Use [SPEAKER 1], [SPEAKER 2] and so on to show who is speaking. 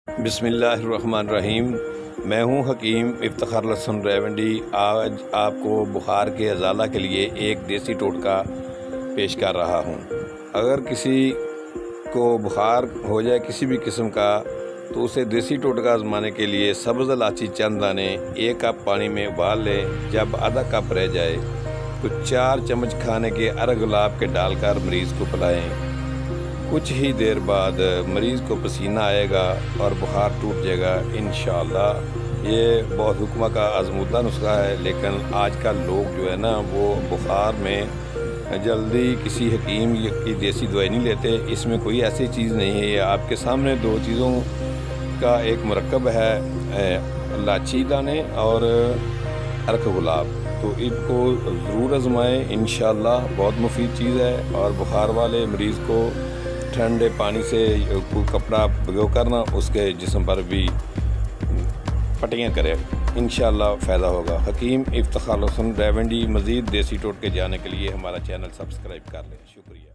[SPEAKER 1] बिस्मिल्लाहिर्रहमानिर्रहीम। मैं हूं हकीम इफ्तिखार लहसन रेवंडी। आज आपको बुखार के अजाला के लिए एक देसी टोटका पेश कर रहा हूं। अगर किसी को बुखार हो जाए किसी भी किस्म का, तो उसे देसी टोटका आजमाने के लिए सब्ज़ इलायची चंद दाने 1 कप पानी में उबाल लें। जब आधा कप रह जाए तो 4 चम्मच खाने के अरग गुलाब के डालकर मरीज़ को पिलाएं। कुछ ही देर बाद मरीज़ को पसीना आएगा और बुखार टूट जाएगा इंशाअल्लाह। ये बहुत हुक्मा का आजमूदा नुस्खा है, लेकिन आजकल लोग जो है ना, वो बुखार में जल्दी किसी हकीम की देसी दवाई नहीं लेते। इसमें कोई ऐसी चीज़ नहीं है। ये आपके सामने 2 चीज़ों का एक मरकब है, इलायची दाने और अरक गुलाब। तो इनको ज़रूर आजमाएं, इंशाअल्लाह बहुत मुफीद चीज़ है। और बुखार वाले मरीज़ को ठंडे पानी से कोई कपड़ा भिगो करना, उसके जिस्म पर भी पट्टियाँ करें, इंशाअल्लाह फ़ायदा होगा। हकीम इफ्तिखार लहसन रेवंडी। मज़ीद देसी टोटके जाने के लिए हमारा चैनल सब्सक्राइब कर लें। शुक्रिया।